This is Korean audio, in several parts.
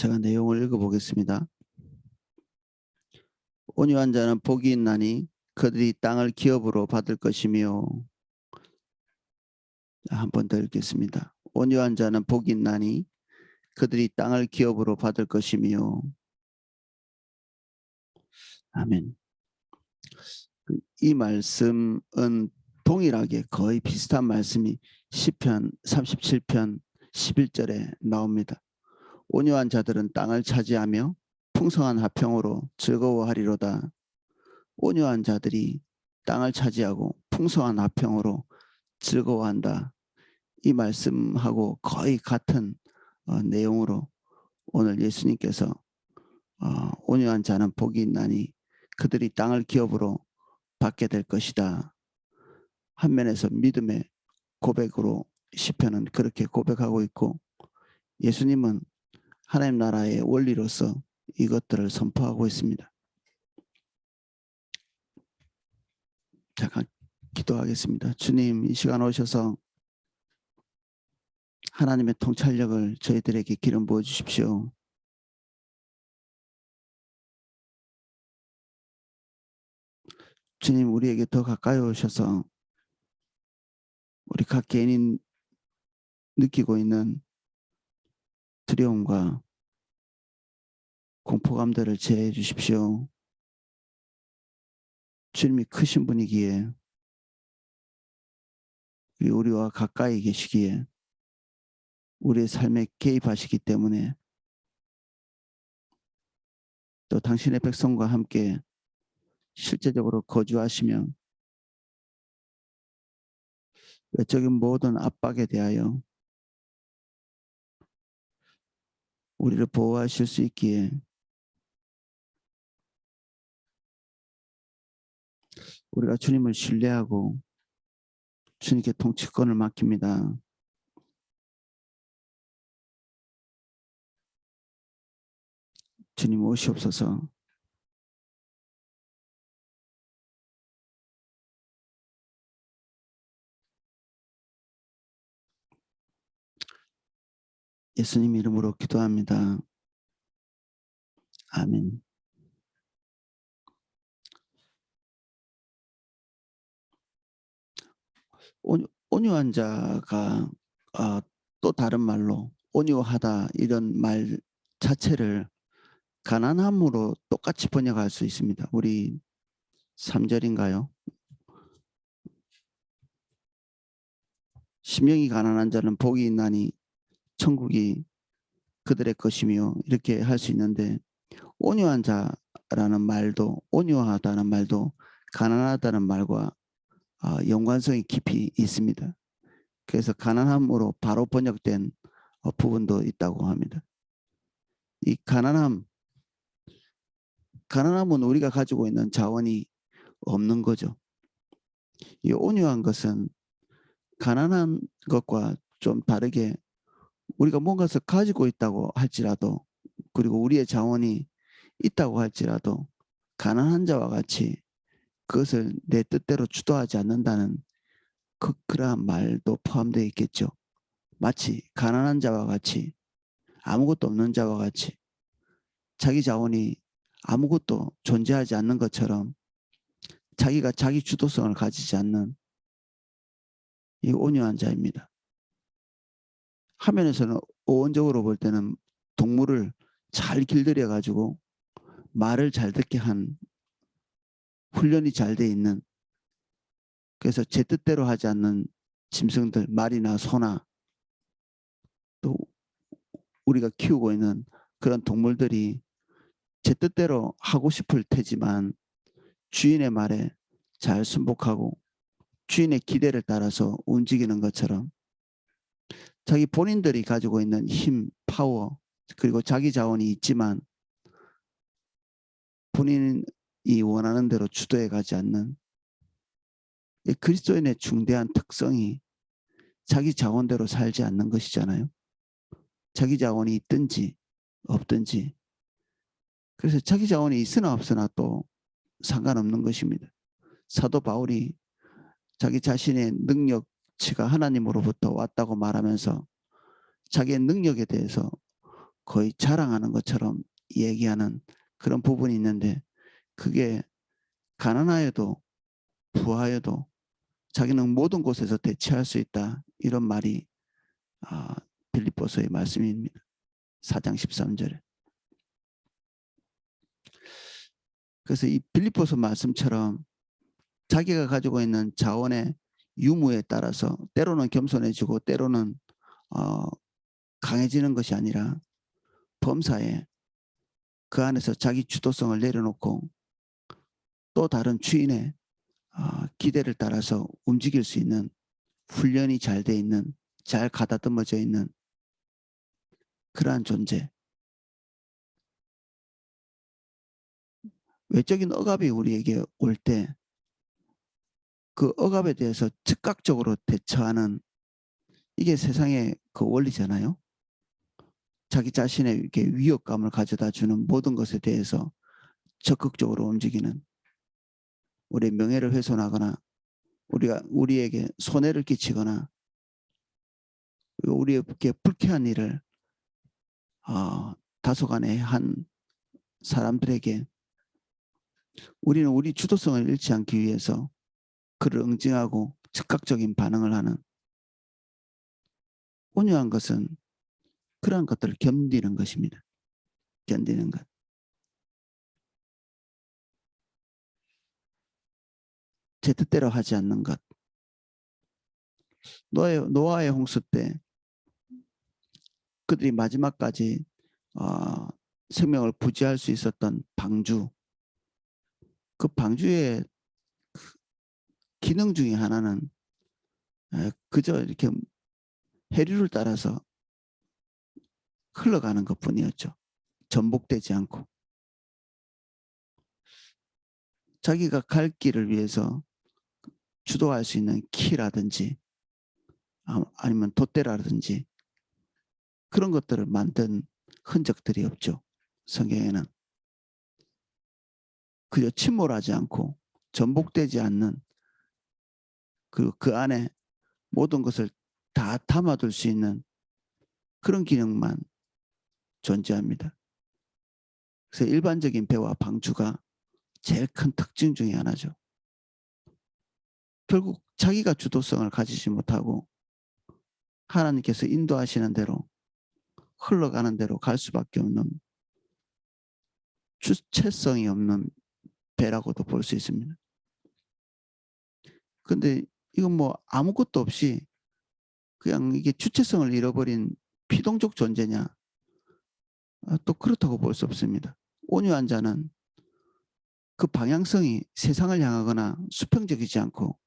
제가 내용을 읽어보겠습니다. 온유한 자는 복이 있나니 그들이 땅을 기업으로 받을 것이며. 한 번 더 읽겠습니다. 온유한 자는 복이 있나니 그들이 땅을 기업으로 받을 것이며. 아멘. 이 말씀은 동일하게 거의 비슷한 말씀이 시편 37편 11절에 나옵니다. 온유한 자들은 땅을 차지하며 풍성한 화평으로 즐거워하리로다. 온유한 자들이 땅을 차지하고 풍성한 화평으로 즐거워한다. 이 말씀하고 거의 같은 내용으로 오늘 예수님께서 온유한 자는 복이 있나니 그들이 땅을 기업으로 받게 될 것이다. 한 면에서 믿음의 고백으로 시편은 그렇게 고백하고 있고, 예수님은 하나님 나라의 원리로서 이것들을 선포하고 있습니다. 잠깐 기도하겠습니다. 주님, 이 시간 오셔서 하나님의 통찰력을 저희들에게 기름 부어 주십시오. 주님, 우리에게 더 가까이 오셔서 우리 각 개인이 느끼고 있는 두려움과 공포감들을 제해해 주십시오. 주님이 크신 분이기에, 우리와 가까이 계시기에, 우리의 삶에 개입하시기 때문에, 또 당신의 백성과 함께 실제적으로 거주하시며 외적인 모든 압박에 대하여 우리를 보호하실 수 있기에 우리가 주님을 신뢰하고 주님께 통치권을 맡깁니다. 주님 오시옵소서. 예수님 이름으로 기도합니다. 아멘. 온유한 자가 또 다른 말로 온유하다, 이런 말 자체를 가난함으로 똑같이 번역할 수 있습니다. 우리 3절인가요? 심령이 가난한 자는 복이 있나니 천국이 그들의 것이며, 이렇게 할 수 있는데, 온유한 자라는 말도, 온유하다는 말도 가난하다는 말과 연관성이 깊이 있습니다. 그래서 가난함으로 바로 번역된 부분도 있다고 합니다. 이 가난함은 우리가 가지고 있는 자원이 없는 거죠. 이 온유한 것은 가난한 것과 좀 다르게 우리가 뭔가를 가지고 있다고 할지라도, 그리고 우리의 자원이 있다고 할지라도 가난한 자와 같이 그것을 내 뜻대로 주도하지 않는다는 그러한 말도 포함되어 있겠죠. 마치 가난한 자와 같이, 아무것도 없는 자와 같이 자기 자원이 아무것도 존재하지 않는 것처럼 자기가 자기 주도성을 가지지 않는 이 온유한 자입니다. 화면에서는 오온적으로 볼 때는 동물을 잘 길들여 가지고 말을 잘 듣게 한, 훈련이 잘 돼 있는, 그래서 제 뜻대로 하지 않는 짐승들, 말이나 소나 또 우리가 키우고 있는 그런 동물들이 제 뜻대로 하고 싶을 테지만 주인의 말에 잘 순복하고 주인의 기대를 따라서 움직이는 것처럼, 자기 본인들이 가지고 있는 힘, 파워, 그리고 자기 자원이 있지만 본인이 원하는 대로 주도해 가지 않는, 이 그리스도인의 중대한 특성이 자기 자원대로 살지 않는 것이잖아요. 자기 자원이 있든지 없든지. 그래서 자기 자원이 있으나 없으나 또 상관없는 것입니다. 사도 바울이 자기 자신의 능력치가 하나님으로부터 왔다고 말하면서 자기의 능력에 대해서 거의 자랑하는 것처럼 얘기하는 그런 부분이 있는데 그게 가난하여도 부하여도 자기는 모든 곳에서 대처할 수 있다. 이런 말이 빌립보서의 말씀입니다. 4장 13절에. 그래서 이 빌립보서 말씀처럼 자기가 가지고 있는 자원의 유무에 따라서 때로는 겸손해지고 때로는 강해지는 것이 아니라 범사에 그 안에서 자기 주도성을 내려놓고 또 다른 주인의 기대를 따라서 움직일 수 있는 훈련이 잘 돼 있는 잘 가다듬어져 있는 그러한 존재. 외적인 억압이 우리에게 올 때 그 억압에 대해서 즉각적으로 대처하는 이게 세상의 그 원리잖아요. 자기 자신에게 위협감을 가져다 주는 모든 것에 대해서 적극적으로 움직이는 우리의 명예를 훼손하거나 우리에게 손해를 끼치거나 우리에게 불쾌한 일을 다소간에 한 사람들에게 우리는 우리 주도성을 잃지 않기 위해서 그를 응징하고 즉각적인 반응을 하는 온유한 것은 그러한 것들을 견디는 것입니다. 견디는 것. 제 뜻대로 하지 않는 것. 노아의 홍수 때 그들이 마지막까지 생명을 부지할 수 있었던 방주. 그 방주의 기능 중에 하나는 그저 이렇게 해류를 따라서 흘러가는 것뿐이었죠. 전복되지 않고. 자기가 갈 길을 위해서 주도할 수 있는 키라든지 아니면 돛대라든지 그런 것들을 만든 흔적들이 없죠. 성경에는. 그저 침몰하지 않고 전복되지 않는 그 안에 모든 것을 다 담아둘 수 있는 그런 기능만 존재합니다. 그래서 일반적인 배와 방주가 제일 큰 특징 중에 하나죠. 결국 자기가 주도성을 가지지 못하고 하나님께서 인도하시는 대로 흘러가는 대로 갈 수밖에 없는 주체성이 없는 배라고도 볼 수 있습니다. 근데 이건 뭐 아무것도 없이 그냥 이게 주체성을 잃어버린 피동적 존재냐? 또 그렇다고 볼 수 없습니다. 온유한 자는 그 방향성이 세상을 향하거나 수평적이지 않고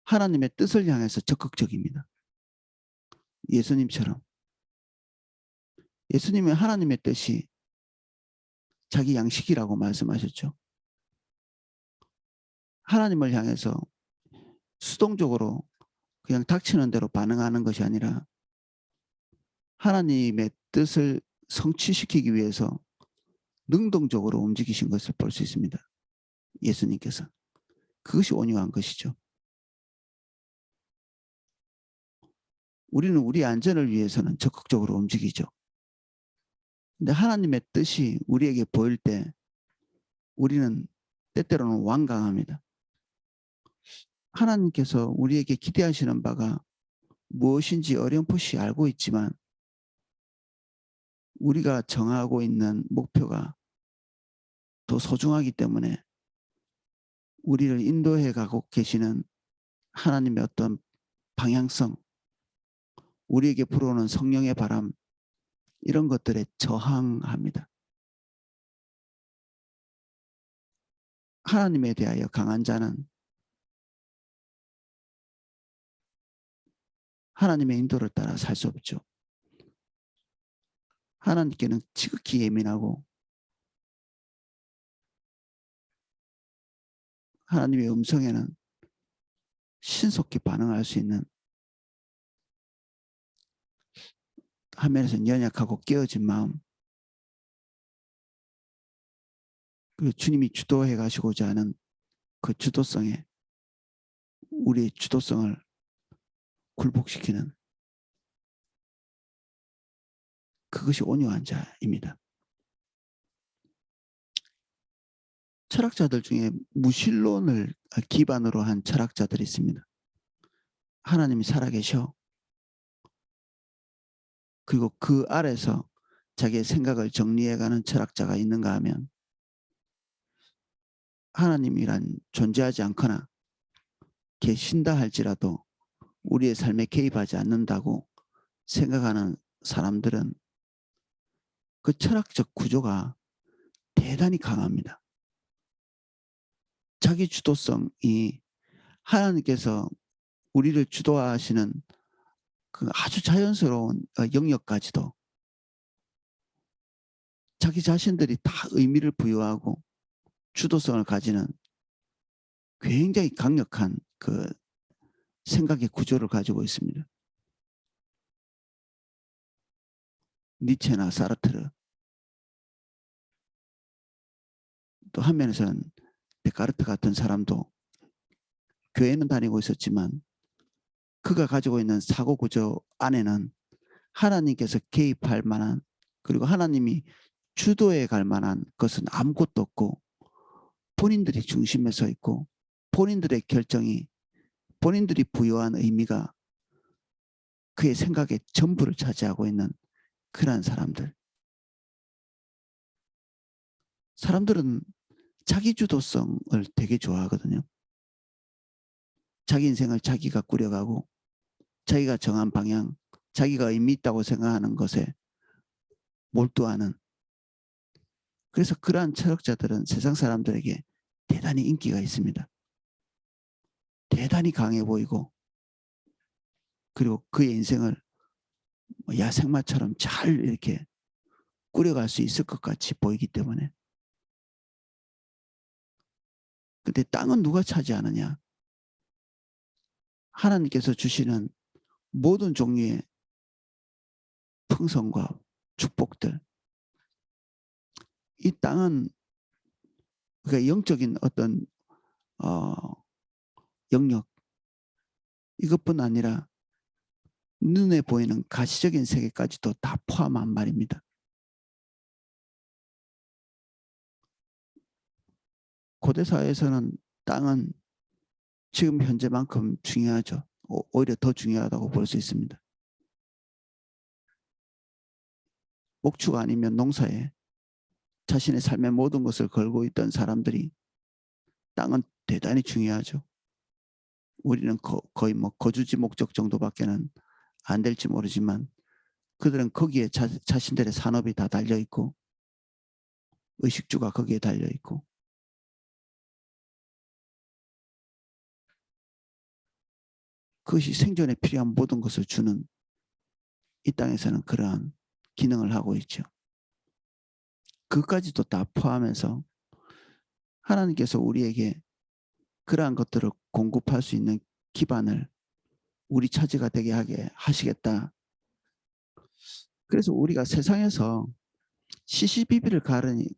하나님의 뜻을 향해서 적극적입니다. 예수님처럼. 예수님은 하나님의 뜻이 자기 양식이라고 말씀하셨죠. 하나님을 향해서 수동적으로 그냥 닥치는 대로 반응하는 것이 아니라 하나님의 뜻을 성취시키기 위해서 능동적으로 움직이신 것을 볼 수 있습니다. 예수님께서. 그것이 온유한 것이죠. 우리는 우리 안전을 위해서는 적극적으로 움직이죠. 근데 하나님의 뜻이 우리에게 보일 때 우리는 때때로는 완강합니다. 하나님께서 우리에게 기대하시는 바가 무엇인지 어렴풋이 알고 있지만 우리가 정하고 있는 목표가 더 소중하기 때문에 우리를 인도해 가고 계시는 하나님의 어떤 방향성, 우리에게 불어오는 성령의 바람 이런 것들에 저항합니다. 하나님에 대하여 강한 자는 하나님의 인도를 따라 살 수 없죠. 하나님께는 지극히 예민하고 하나님의 음성에는 신속히 반응할 수 있는 화면에서는 연약하고 깨어진 마음 그리고 주님이 주도해 가시고자 하는 그 주도성에 우리의 주도성을 굴복시키는 그것이 온유한 자입니다. 철학자들 중에 무신론을 기반으로 한 철학자들이 있습니다. 하나님이 살아계셔. 그리고 그 아래서 자기의 생각을 정리해가는 철학자가 있는가 하면 하나님이란 존재하지 않거나 계신다 할지라도 우리의 삶에 개입하지 않는다고 생각하는 사람들은 그 철학적 구조가 대단히 강합니다. 자기 주도성이 하나님께서 우리를 주도하시는 그 아주 자연스러운 영역까지도 자기 자신들이 다 의미를 부여하고 주도성을 가지는 굉장히 강력한 그 생각의 구조를 가지고 있습니다. 니체나 사르트르, 또 한면에서는 데카르트 같은 사람도 교회는 다니고 있었지만 그가 가지고 있는 사고 구조 안에는 하나님께서 개입할 만한, 그리고 하나님이 주도해 갈 만한 것은 아무것도 없고 본인들이 중심에 서 있고 본인들의 결정이, 본인들이 부여한 의미가 그의 생각의 전부를 차지하고 있는 그러한 사람들. 사람들은 자기 주도성을 되게 좋아하거든요. 자기 인생을 자기가 꾸려가고 자기가 정한 방향, 자기가 의미 있다고 생각하는 것에 몰두하는, 그래서 그러한 철학자들은 세상 사람들에게 대단히 인기가 있습니다. 대단히 강해 보이고 그리고 그의 인생을 야생마처럼 잘 이렇게 꾸려갈 수 있을 것 같이 보이기 때문에. 근데 땅은 누가 차지하느냐? 하나님께서 주시는 모든 종류의 풍성과 축복들, 이 땅은 그러니까 영적인 어떤 영역, 이것뿐 아니라 눈에 보이는 가시적인 세계까지도 다 포함한 말입니다. 고대 사회에서는 땅은 지금 현재만큼 중요하죠. 오히려 더 중요하다고 볼 수 있습니다. 목축 아니면 농사에 자신의 삶의 모든 것을 걸고 있던 사람들이 땅은 대단히 중요하죠. 우리는 거의 뭐 거주지 목적 정도밖에는 안 될지 모르지만 그들은 거기에 자신들의 산업이 다 달려 있고 의식주가 거기에 달려 있고, 그것이 생존에 필요한 모든 것을 주는, 이 땅에서는 그러한 기능을 하고 있죠. 그것까지도 다 포함해서 하나님께서 우리에게 그러한 것들을 공급할 수 있는 기반을 우리 차지가 되게 하게 하시겠다. 그래서 우리가 세상에서 시시비비를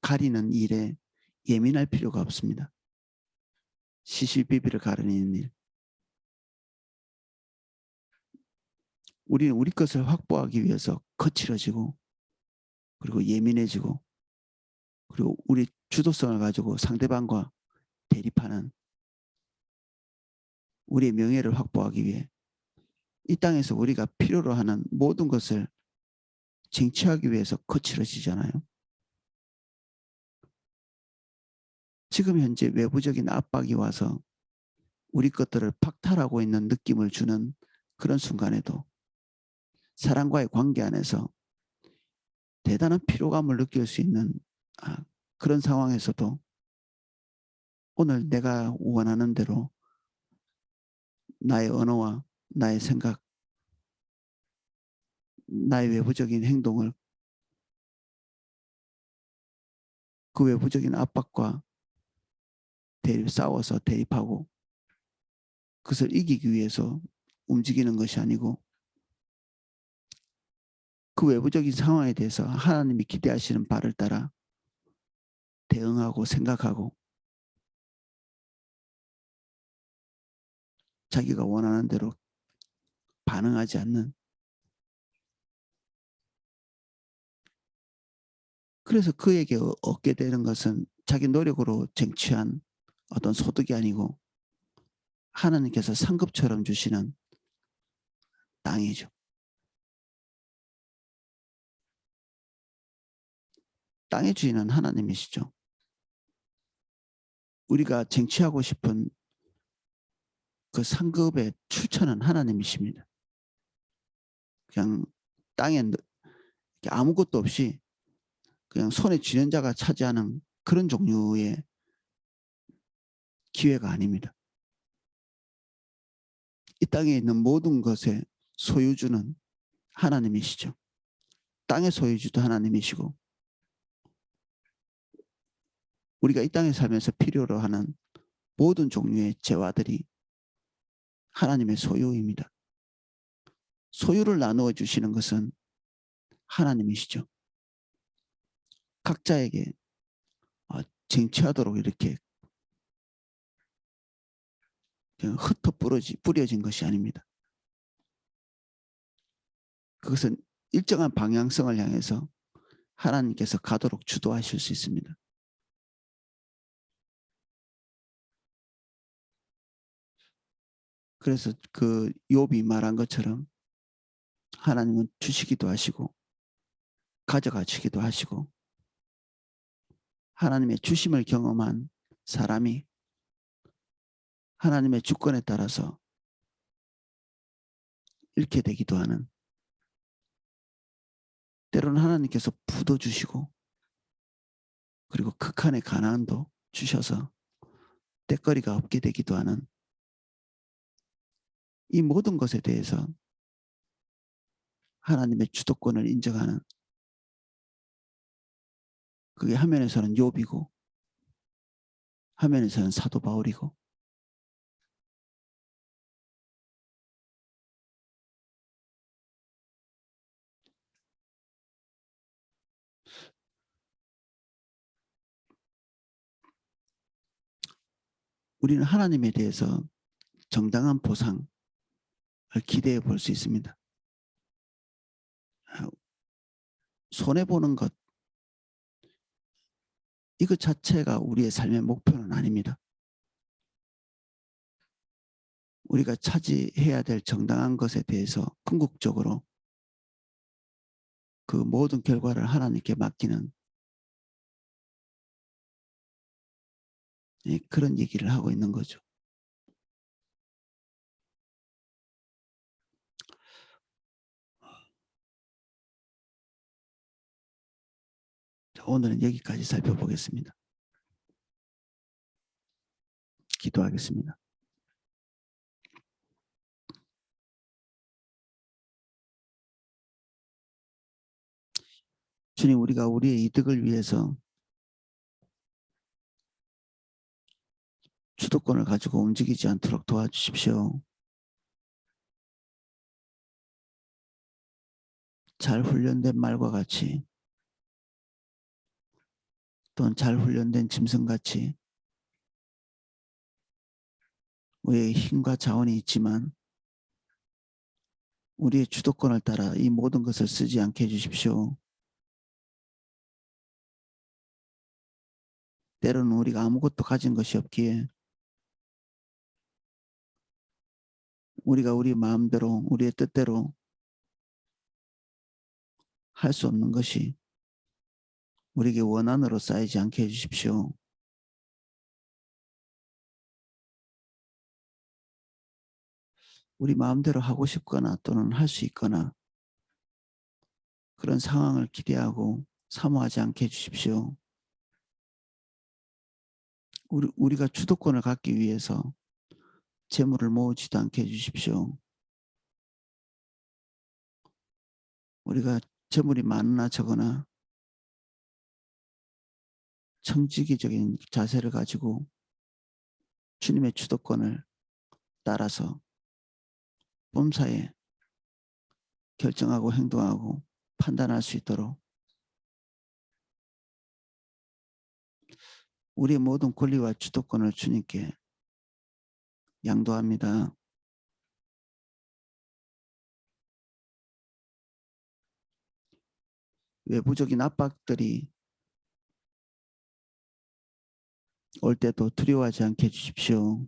가리는 일에 예민할 필요가 없습니다. 시시비비를 가리는 일. 우리는 우리 것을 확보하기 위해서 거칠어지고 그리고 예민해지고 그리고 우리 주도성을 가지고 상대방과 대립하는, 우리의 명예를 확보하기 위해 이 땅에서 우리가 필요로 하는 모든 것을 쟁취하기 위해서 거칠어지잖아요. 지금 현재 외부적인 압박이 와서 우리 것들을 박탈하고 있는 느낌을 주는 그런 순간에도 사람과의 관계 안에서 대단한 피로감을 느낄 수 있는 그런 상황에서도 오늘 내가 원하는 대로 나의 언어와 나의 생각, 나의 외부적인 행동을 그 외부적인 압박과 싸워서 대립하고 그것을 이기기 위해서 움직이는 것이 아니고 그 외부적인 상황에 대해서 하나님이 기대하시는 바를 따라 대응하고 생각하고 자기가 원하는 대로 반응하지 않는, 그래서 그에게 얻게 되는 것은 자기 노력으로 쟁취한 어떤 소득이 아니고 하나님께서 상급처럼 주시는 땅이죠. 땅의 주인은 하나님이시죠. 우리가 쟁취하고 싶은 그 상급의 출처는 하나님이십니다. 그냥 땅에 아무것도 없이 그냥 손에 쥐는 자가 차지하는 그런 종류의 기회가 아닙니다. 이 땅에 있는 모든 것의 소유주는 하나님이시죠. 땅의 소유주도 하나님이시고 우리가 이 땅에 살면서 필요로 하는 모든 종류의 재화들이 하나님의 소유입니다. 소유를 나누어 주시는 것은 하나님이시죠. 각자에게 쟁취하도록 이렇게 흩어 뿌려진 것이 아닙니다. 그것은 일정한 방향성을 향해서 하나님께서 가도록 주도하실 수 있습니다. 그래서 그 욥이 말한 것처럼 하나님은 주시기도 하시고 가져가시기도 하시고 하나님의 주심을 경험한 사람이 하나님의 주권에 따라서 잃게 되기도 하는, 때로는 하나님께서 부도 주시고 그리고 극한의 가난도 주셔서 때거리가 없게 되기도 하는 이 모든 것에 대해서 하나님의 주도권을 인정하는, 그게 화면에서는 욥이고 화면에서는 사도 바울이고 우리는 하나님에 대해서 정당한 보상을 기대해 볼 수 있습니다. 손해보는 것, 이것 자체가 우리의 삶의 목표는 아닙니다. 우리가 차지해야 될 정당한 것에 대해서 궁극적으로 그 모든 결과를 하나님께 맡기는 그런 얘기를 하고 있는 거죠. 오늘은 여기까지 살펴보겠습니다. 기도하겠습니다. 주님, 우리가 우리의 이득을 위해서 주도권을 가지고 움직이지 않도록 도와주십시오. 잘 훈련된 말과 같이 또는 잘 훈련된 짐승같이 우리의 힘과 자원이 있지만 우리의 주도권을 따라 이 모든 것을 쓰지 않게 해주십시오. 때로는 우리가 아무것도 가진 것이 없기에 우리가 우리 마음대로 우리의 뜻대로 할 수 없는 것이 우리에게 원한으로 쌓이지 않게 해주십시오. 우리 마음대로 하고 싶거나 또는 할 수 있거나 그런 상황을 기대하고 사모하지 않게 해주십시오. 우리가 주도권을 갖기 위해서 재물을 모으지도 않게 해주십시오. 우리가 재물이 많으나 적으나 청지기적인 자세를 가지고 주님의 주도권을 따라서 범사에 결정하고 행동하고 판단할 수 있도록 우리의 모든 권리와 주도권을 주님께 양도합니다. 외부적인 압박들이 올 때도 두려워하지 않게 해주십시오.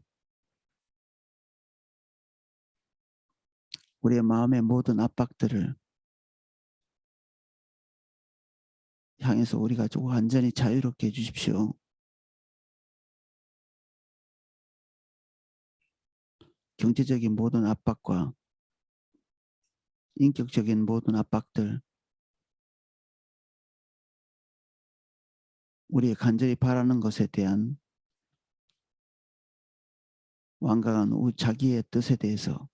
우리의 마음의 모든 압박들을 향해서 우리가 완전히 자유롭게 해주십시오. 경제적인 모든 압박과 인격적인 모든 압박들, 우리의 간절히 바라는 것에 대한 완강한 자기의 뜻에 대해서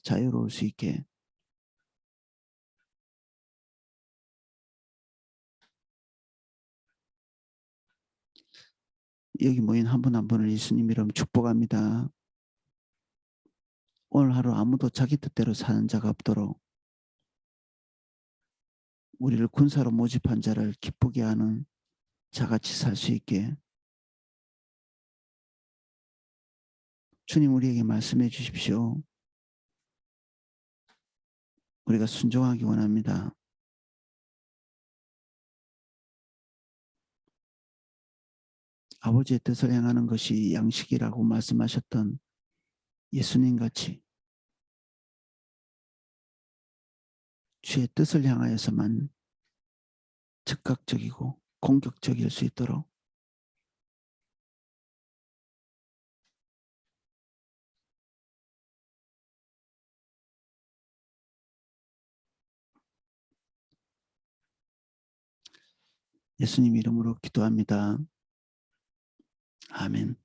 자유로울 수 있게 여기 모인 한 분 한 분을 예수님 이름 축복합니다. 오늘 하루 아무도 자기 뜻대로 사는 자가 없도록 우리를 군사로 모집한 자를 기쁘게 하는 자같이 살 수 있게 주님 우리에게 말씀해 주십시오. 우리가 순종하기 원합니다. 아버지의 뜻을 행하는 것이 양식이라고 말씀하셨던 예수님같이 주의 뜻을 향하여서만 즉각적이고 공격적일 수 있도록 예수님 이름으로 기도합니다. 아멘.